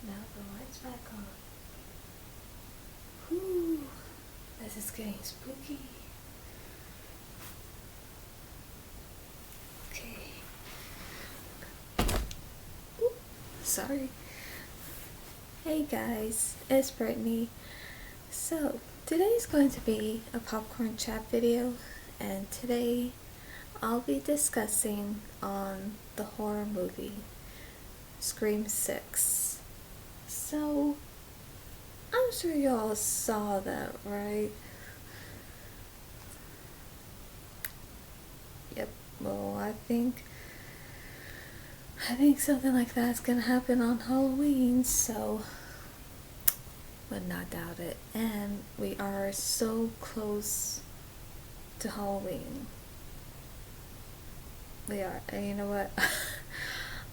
Now the light's back on. Whew, this is getting spooky. Okay. Ooh, sorry. Hey guys, it's Brittany. So, today's going to be a popcorn chat video, and today I'll be discussing on the horror movie Scream 6. So, I'm sure y'all saw that, right? Yep. Well, I think something like that's gonna happen on Halloween, so would not doubt it. And we are so close to Halloween. We are, and you know what?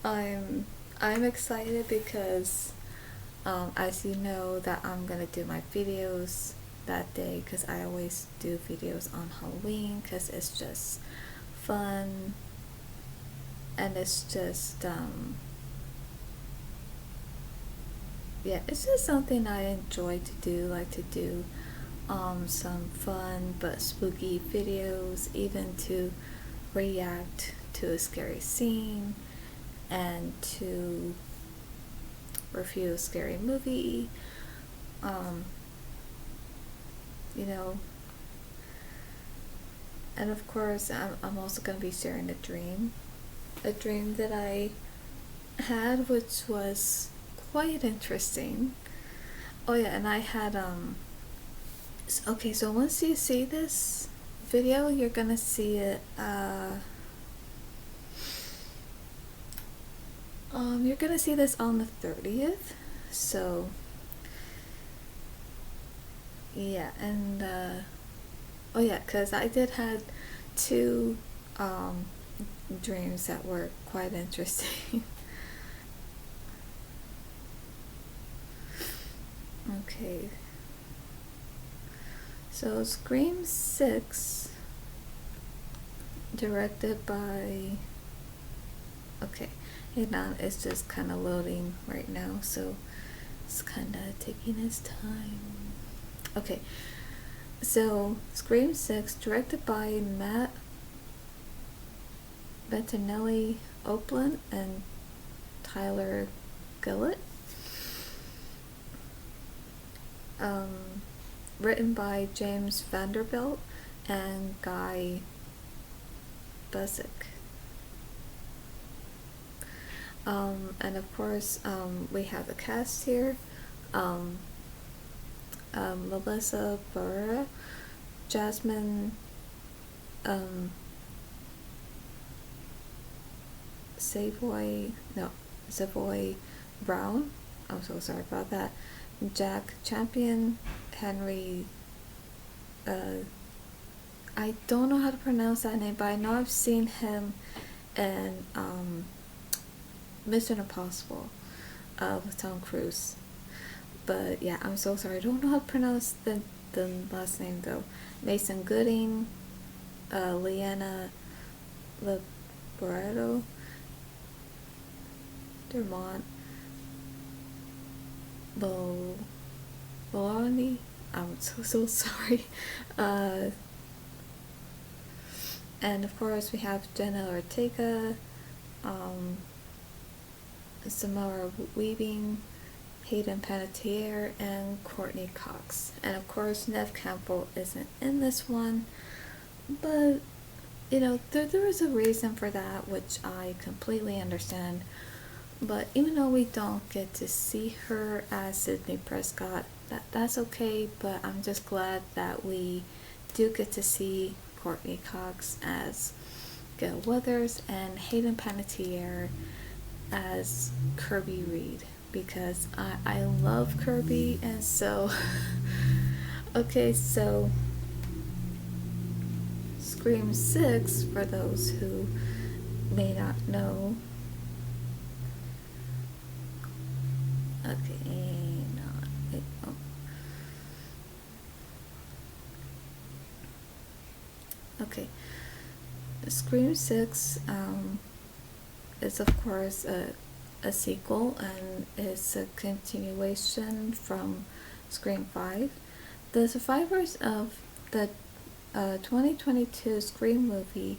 I'm excited because, as you know, that I'm gonna do my videos that day because I always do videos on Halloween because it's just fun and it's just yeah, it's just something I enjoy to do, like to do some fun but spooky videos, even to react to a scary scene and to review a scary movie. You know, and of course I'm also going to be sharing a dream that I had, which was quite interesting. Oh yeah, and I had okay, so once you see this video, you're gonna see it you're gonna see this on the 30th. So yeah, and oh yeah, because I did have two dreams that were quite interesting. Okay, so Scream 6, directed by, okay, hey now it's just kind of loading right now, so it's kind of taking its time. Okay, so Scream 6, directed by Matt Bettinelli Oakland and Tyler Gillett. Written by James Vanderbilt and Guy Busick. And of course, we have the cast here. Melissa Barrera, Jasmine Savoy Brown. I'm so sorry about that. Jack Champion, Henry. I don't know how to pronounce that name, but I know I've seen him in Mission Impossible with Tom Cruise. But yeah, I'm so sorry. I don't know how to pronounce the last name though. Mason Gooding, Leanna Liberato, Dermont Bologna. I'm so sorry. And of course we have Jenna Ortega, Samara Weaving, Hayden Panettiere, and Courtney Cox. And of course Neve Campbell isn't in this one, but you know, there is a reason for that, which I completely understand. But even though we don't get to see her as Sydney Prescott, that's okay, but I'm just glad that we do get to see Courtney Cox as Gail Weathers and Hayden Panettiere as Kirby Reed, because I love Kirby. And so okay, so Scream 6, for those who may not know, okay, no, okay, Scream 6 is of course a a sequel, and it's a continuation from Scream 5. The survivors of the 2022 Scream movie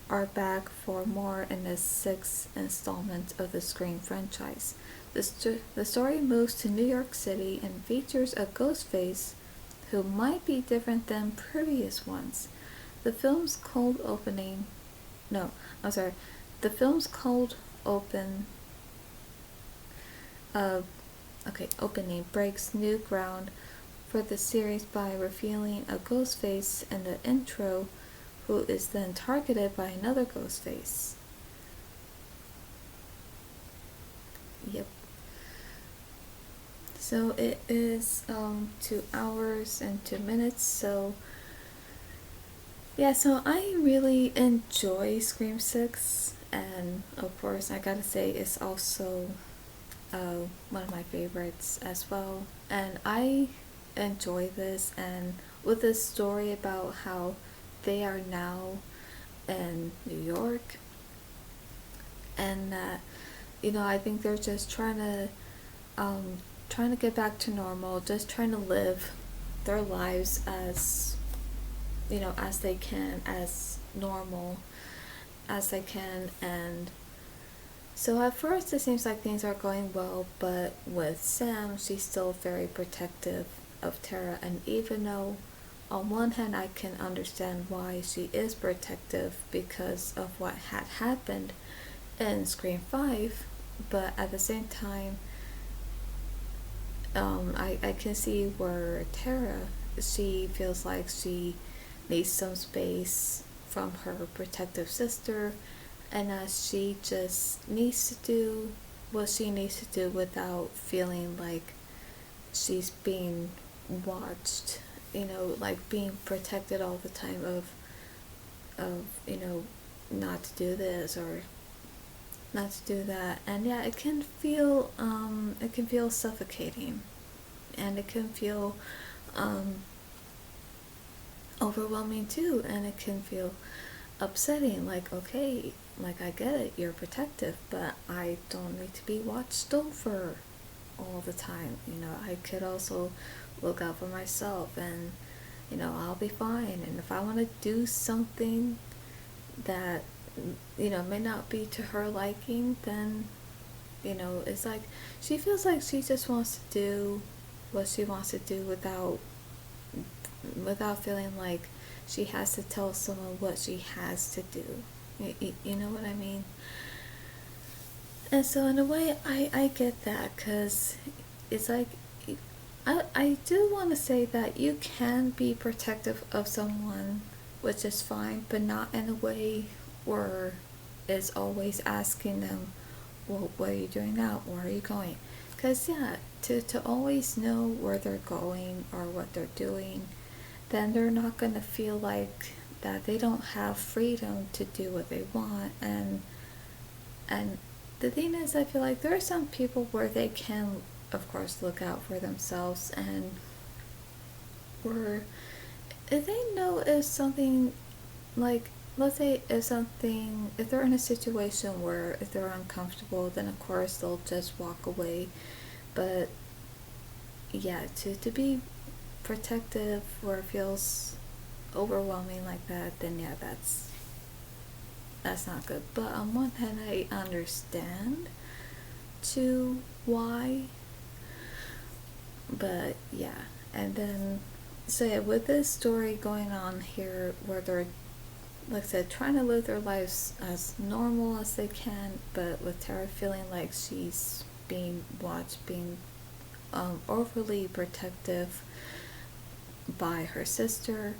are back for more in the sixth installment of the Scream franchise. The story moves to New York City and features a Ghostface who might be different than previous ones. The film's cold opening. No, I'm sorry. The film's cold open. Opening breaks new ground for the series by revealing a Ghostface in the intro, who is then targeted by another Ghostface. Yep. So it is 2 hours and 2 minutes. So yeah, so I really enjoy Scream 6, and of course I gotta say it's also one of my favorites as well. And I enjoy this, and with this story about how they are now in New York, and that I think they're just trying to get back to normal, just trying to live their lives as as they can, as normal as they can. And so at first it seems like things are going well, but with Sam, she's still very protective of Tara. And even though on one hand I can understand why she is protective because of what had happened in Scream 5, but at the same time, I can see where Tara, she feels like she needs some space from her protective sister, and that she just needs to do what she needs to do without feeling like she's being watched, like being protected all the time of not to do this or not to do that. And yeah, it can feel suffocating, and it can feel overwhelming too, and it can feel upsetting. Like, okay, like I get it, you're protective, but I don't need to be watched over all the time. I could also look out for myself, and I'll be fine. And if I want to do something that may not be to her liking, then it's like she feels like she just wants to do what she wants to do without feeling like she has to tell someone what she has to do. You know what I mean? And so in a way, I get that, because it's like I do want to say that you can be protective of someone, which is fine, but not in a way where it's always asking them, well, what are you doing now? Where are you going? Because yeah, to always know where they're going or what they're doing, then they're not going to feel like that they don't have freedom to do what they want. And the thing is, I feel like there are some people where they can, of course, look out for themselves, and where if they know if something, like, let's say if they're in a situation where if they're uncomfortable, then of course they'll just walk away. But yeah, to be protective where it feels overwhelming like that, then yeah, that's not good. But on one hand, I understand to why, but yeah. And then so yeah, with this story going on here where they're, like I said, trying to live their lives as normal as they can, but with Tara feeling like she's being watched, being overly protective by her sister,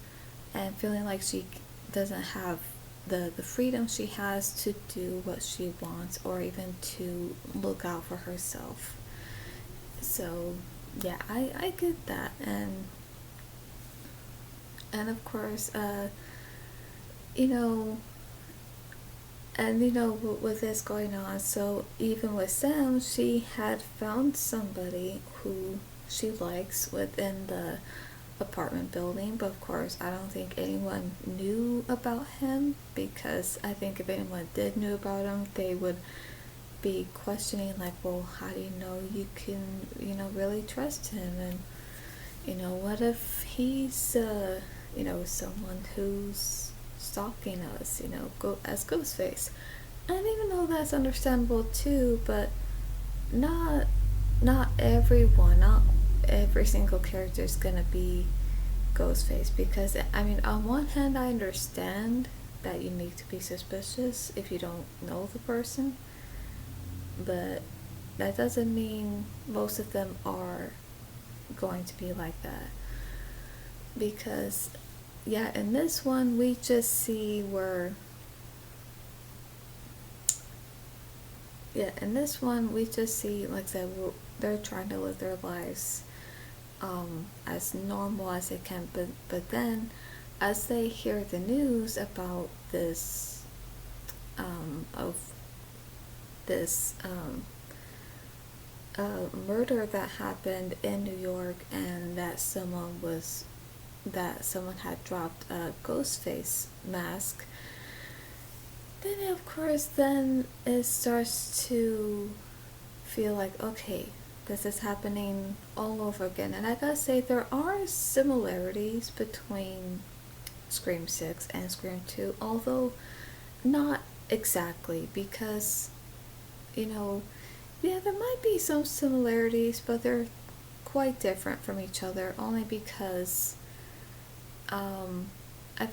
and feeling like she doesn't have the freedom she has to do what she wants, or even to look out for herself. So yeah, I get that. And of course, you know with this going on, so even with Sam, she had found somebody who she likes within the apartment building, but of course I don't think anyone knew about him, because I think if anyone did know about him, they would be questioning, like, well, how do you know you can, really trust him? And, what if he's, someone who's stalking us, as Ghostface? And even though that's understandable too, but not not everyone, not every single character is gonna be Ghostface, because I mean, on one hand, I understand that you need to be suspicious if you don't know the person, but that doesn't mean most of them are going to be like that. Because, yeah, in this one, we just see where, yeah, in this one, we just see, like I said, they're trying to live their lives as normal as they can, but then as they hear the news about of this murder that happened in New York, and that someone had dropped a ghost face mask, then of course then it starts to feel like, okay, this is happening all over again. And I gotta say, there are similarities between Scream 6 and Scream 2, although not exactly, because, yeah, there might be some similarities, but they're quite different from each other, only because, I,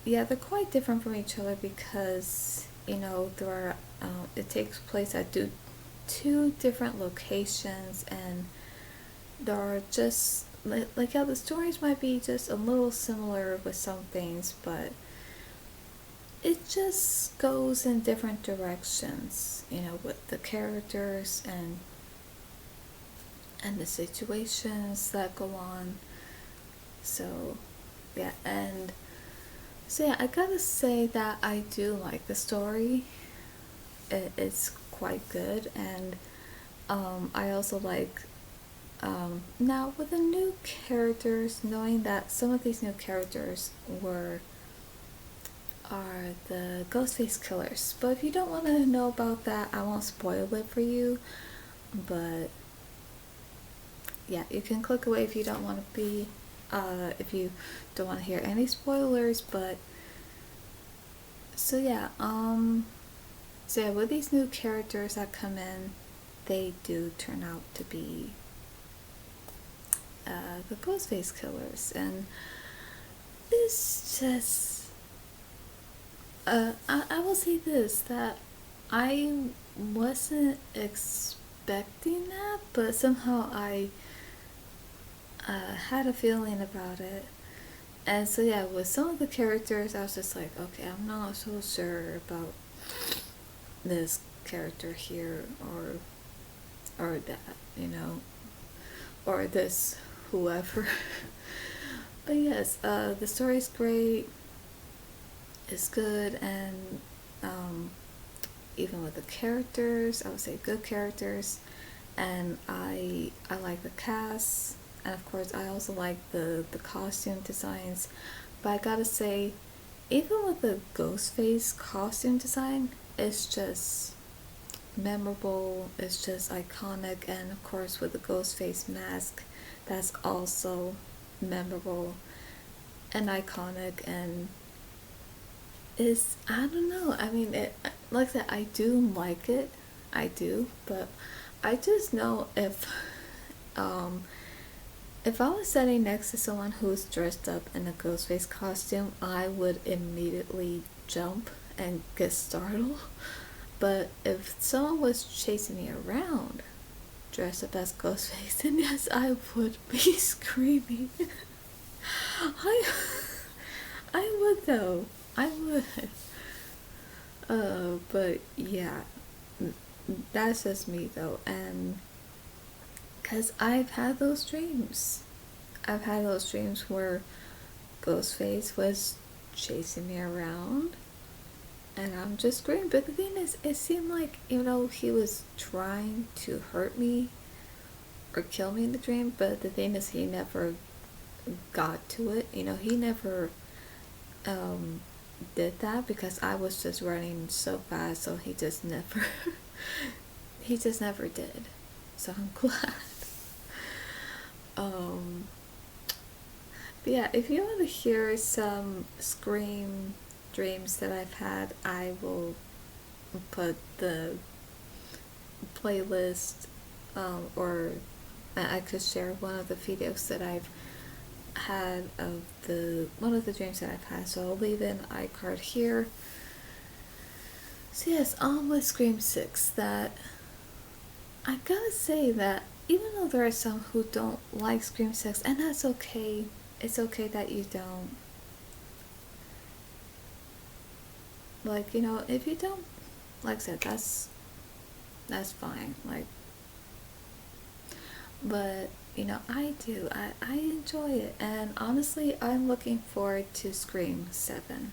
yeah, they're quite different from each other because, there are, it takes place at two different locations, and there are just, like how the stories might be just a little similar with some things, but it just goes in different directions, with the characters and the situations that go on. So, yeah, and so yeah, I gotta say that I do like the story. It's quite good, and I also like, now with the new characters, knowing that some of these new characters are the Ghostface killers. But if you don't want to know about that, I won't spoil it for you. But yeah, you can click away if you don't want to if you don't want to hear any spoilers. But so yeah, with these new characters that come in, they do turn out to be the Ghostface killers, and it's just, I will say this, that I wasn't expecting that, but somehow I had a feeling about it. And so yeah, with some of the characters, I was just like, okay, I'm not so sure about this character here, or that, or this whoever. But yes, the story's great. It's good, and even with the characters, I would say good characters, and I like the cast, and of course I also like the costume designs. But I gotta say, even with the Ghostface costume design, it's just memorable, it's just iconic, and of course with the Ghostface mask, that's also memorable and iconic, and is, I don't know, I mean, like I said, I do like it, I do, but I just know if I was sitting next to someone who's dressed up in a Ghostface costume, I would immediately jump and get startled. But if someone was chasing me around dressed up as Ghostface, then yes, I would be screaming. I I would though. I would. But yeah, that's just me though, and because I've had those dreams. I've had those dreams where Ghostface was chasing me around, and I'm just screaming. But the thing is, it seemed like, he was trying to hurt me or kill me in the dream, but the thing is, he never got to it. He never, um, did that because I was just running so fast, so he just never he just never did. So I'm glad. Um but yeah, if you want to hear some Scream dreams that I've had, I will put the playlist, or I could share one of the videos that I've had of the one of the dreams that I've had. So I'll leave an iCard here. So yes, on with Scream 6, that I gotta say that even though there are some who don't like Scream 6, and that's okay, it's okay that you don't. Like, if you don't, like I said, that's fine. Like, but I do. I enjoy it, and honestly, I'm looking forward to Scream 7.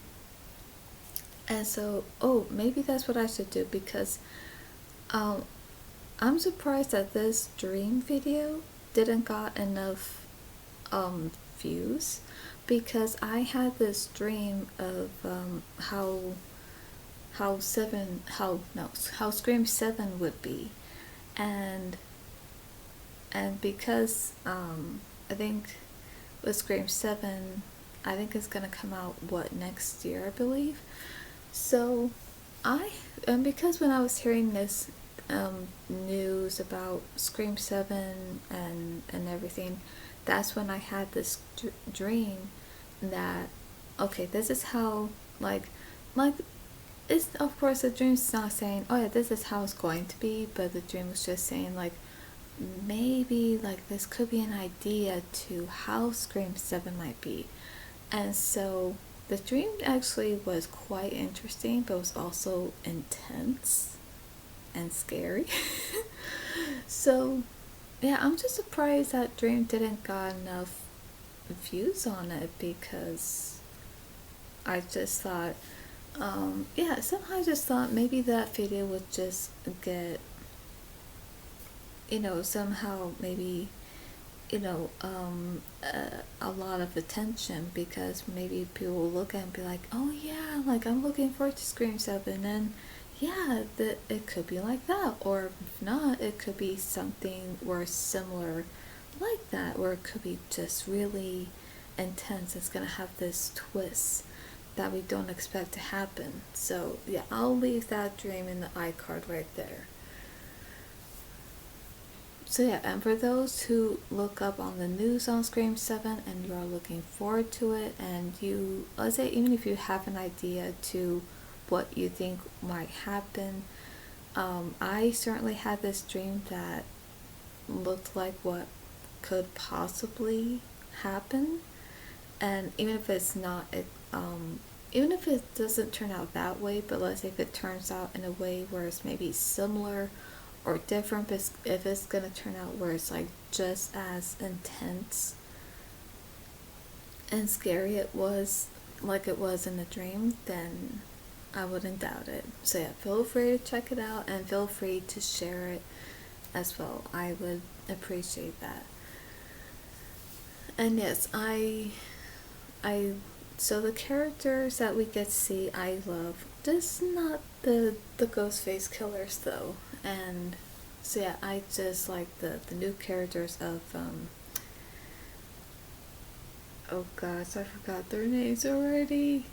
And so, oh, maybe that's what I should do, because um, I'm surprised that this dream video didn't got enough views, because I had this dream of how Scream 7 would be, and because I think with Scream 7, I think it's gonna come out next year, I believe. So I and because when I was hearing this news about Scream 7 and everything, that's when I had this dream that, okay, this is how, like it's, of course, the dream's not saying, oh yeah, this is how it's going to be, but the dream was just saying, like, maybe like this could be an idea to how Scream 7 might be. And so the dream actually was quite interesting, but was also intense and scary. So yeah, I'm just surprised that dream didn't got enough views on it, because I just thought, yeah, somehow I just thought maybe that video would just get, somehow maybe, a lot of attention, because maybe people will look at it and be like, oh yeah, like I'm looking forward to Scream 7, and yeah, that it could be like that, or if not, it could be something or similar like that, or it could be just really intense. It's gonna have this twist that we don't expect to happen. So yeah, I'll leave that dream in the iCard right there. So yeah, and for those who look up on the news on Scream 7 and you are looking forward to it, and you, let's say, even if you have an idea to what you think might happen, I certainly had this dream that looked like what could possibly happen. And even if it's not, even if it doesn't turn out that way, but let's say if it turns out in a way where it's maybe similar or different, if it's gonna turn out where it's like just as intense and scary it was like it was in the dream, then I wouldn't doubt it. So yeah, feel free to check it out, and feel free to share it as well. I would appreciate that. And yes, I so the characters that we get to see, I love. Just not the Ghostface killers though. And so yeah, I just like the new characters of oh gosh, I forgot their names already.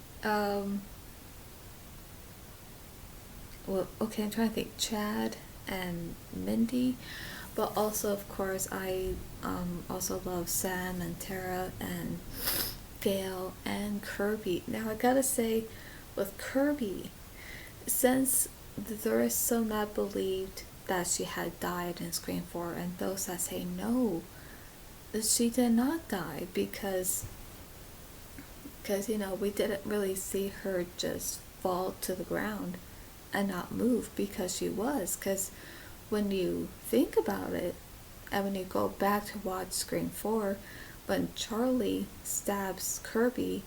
Well, okay, I'm trying to think. Chad and Mindy, but also, of course, I also love Sam and Tara and Gail and Kirby. Now I gotta say, with Kirby, since there is some that believed that she had died in Scream 4, and those that say no, she did not die, because we didn't really see her just fall to the ground and not move, because when you think about it, and when you go back to watch Scream 4, when Charlie stabs Kirby,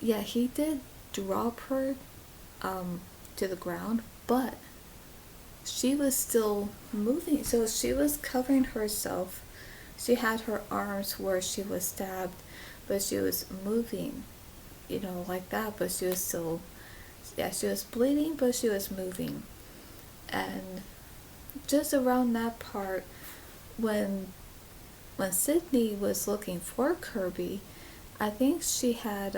yeah, he did drop her to the ground, but she was still moving. So she was covering herself. She had her arms where she was stabbed, but she was moving. like that, but she was still, yeah, she was bleeding, but she was moving. And just around that part, when Sydney was looking for Kirby, I think she had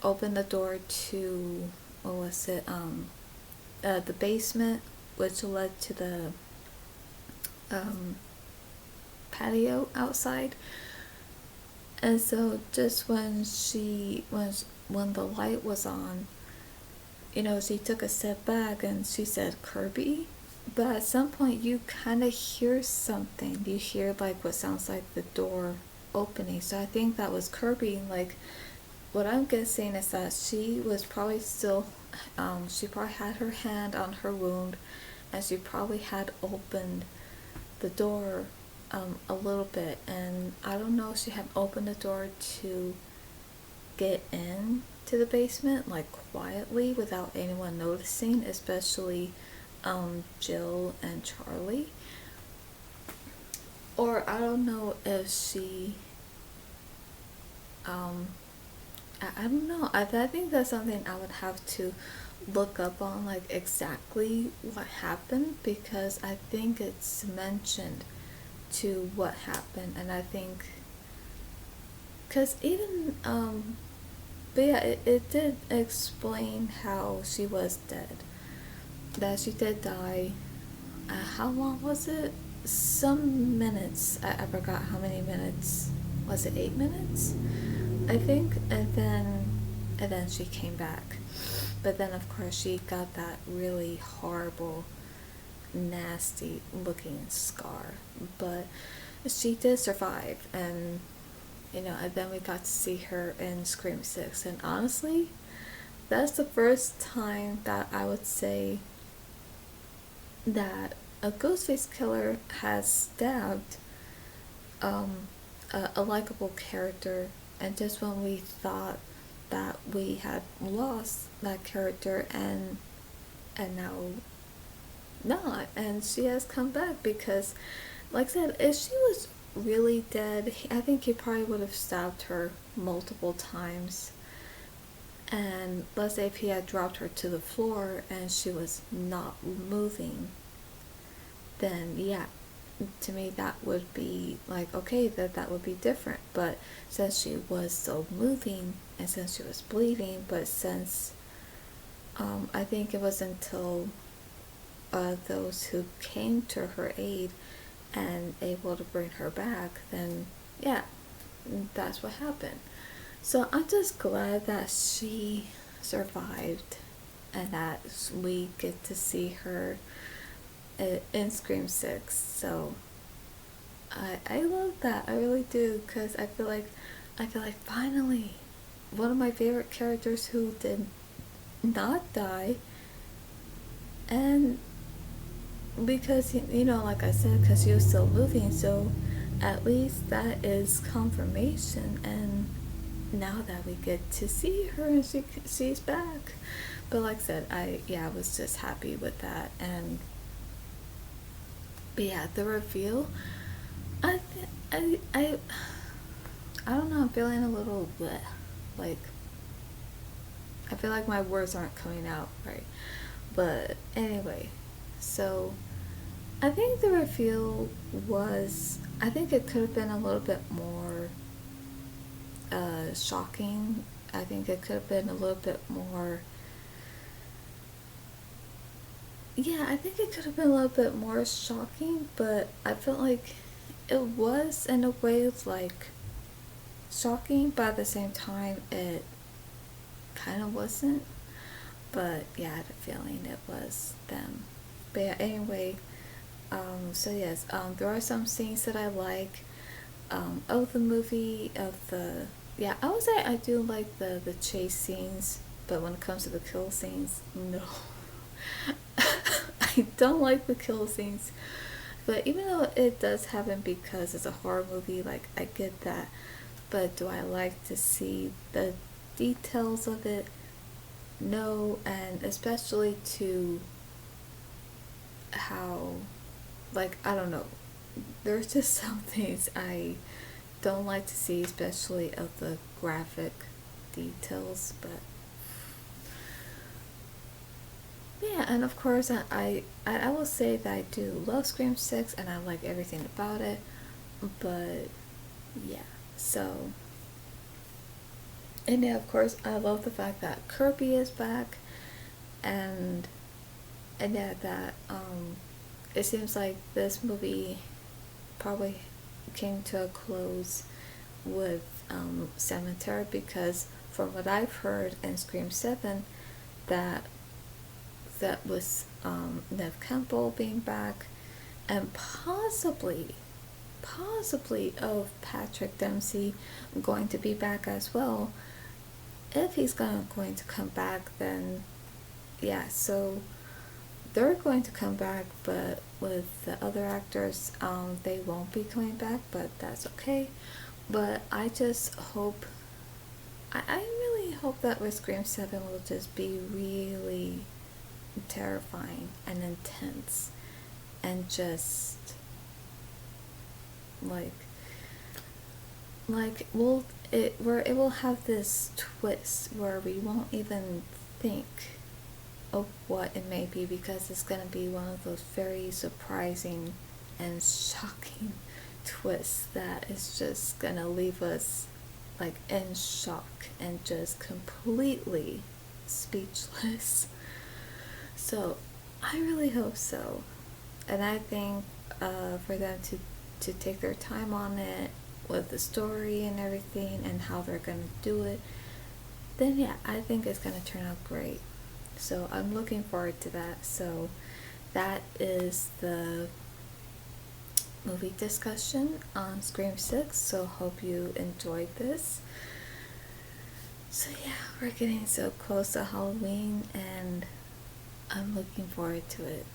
opened the door to, what was it, the basement, which led to the um, patio outside. And so just when the light was on, she took a step back and she said Kirby. But at some point you kind of hear something. You hear like what sounds like the door opening. So I think that was Kirby. Like, what I'm guessing is that she was probably still, she probably had her hand on her wound, and she probably had opened the door a little bit. And I don't know if she had opened the door to get in to the basement like quietly without anyone noticing, especially Jill and Charlie. Or I don't know if she um I don't know. I think that's something I would have to look up on, like exactly what happened, because I think it's mentioned to what happened. And I think because even but yeah, it did explain how she was dead, that she did die. How long was it? Some minutes. I forgot how many minutes. Was it 8 minutes? I think. And then she came back. But then of course she got that really horrible, nasty looking scar. But she did survive, and then we got to see her in Scream 6. And honestly, that's the first time that I would say that a Ghostface killer has stabbed um, a likable character, and just when we thought that we had lost that character, and now not, and she has come back. Because, like I said, if she was really dead, I think he probably would have stabbed her multiple times. And let's say if he had dropped her to the floor and she was not moving, then yeah, to me that would be like, okay, that would be different. But since she was still moving, and since she was bleeding, but since I think it was until those who came to her aid and able to bring her back, then yeah, that's what happened. So I'm just glad that she survived, and that we get to see her in Scream 6. So I love that. I really do, because I feel like finally one of my favorite characters who did not die. And because, like I said, because she was still moving, so at least that is confirmation. And now that we get to see her and she's back. But like I said, I was just happy with that. And but yeah, the reveal, I I I I don't know, I'm feeling a little bleh. Like, I feel like my words aren't coming out right. But anyway, so I think the reveal was, I think it could have been a little bit more shocking. I think it could have been a little bit more, yeah, I think it could have been a little bit more shocking, but I felt like it was in a way like shocking, but at the same time it kind of wasn't. But yeah, I had a feeling it was them. But yeah, anyway, so yes, there are some scenes that I like of the movie, of the, yeah, I would say I do like the chase scenes, but when it comes to the kill scenes, no. I don't like the kill scenes. But even though it does happen because it's a horror movie, like, I get that. But do I like to see the details of it? No. And especially to how, like, I don't know, there's just some things I don't like to see, especially of the graphic details, but yeah. And of course, I will say that I do love Scream 6 and I like everything about it, but yeah. So, and yeah, of course, I love the fact that Kirby is back, and yeah, that it seems like this movie probably came to a close with Cemetery, because from what I've heard in Scream 7, that was Nev Campbell being back, and possibly of Patrick Dempsey going to be back as well. If he's going to come back, then yeah, so they're going to come back, but with the other actors, they won't be coming back, but that's okay. But I just hope, I really hope that with Scream 7 will just be really terrifying and intense, and just like will it where it will have this twist where we won't even think of what it may be, because it's going to be one of those very surprising and shocking twists that is just going to leave us like in shock and just completely speechless. So I really hope so, and I think for them to take their time on it with the story and everything and how they're gonna do it, then yeah, I think it's gonna turn out great. So I'm looking forward to that. So that is the movie discussion on Scream 6. So hope you enjoyed this. So yeah, we're getting so close to Halloween, and I'm looking forward to it.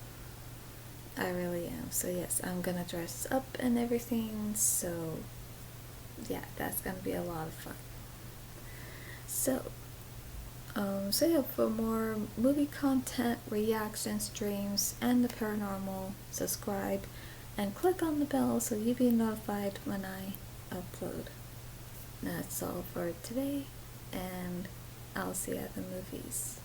I really am. So yes, I'm gonna dress up and everything. So yeah, that's gonna be a lot of fun. So so yeah, for more movie content, reaction streams, and the paranormal, subscribe and click on the bell so you'll be notified when I upload. That's all for today, and I'll see you at the movies.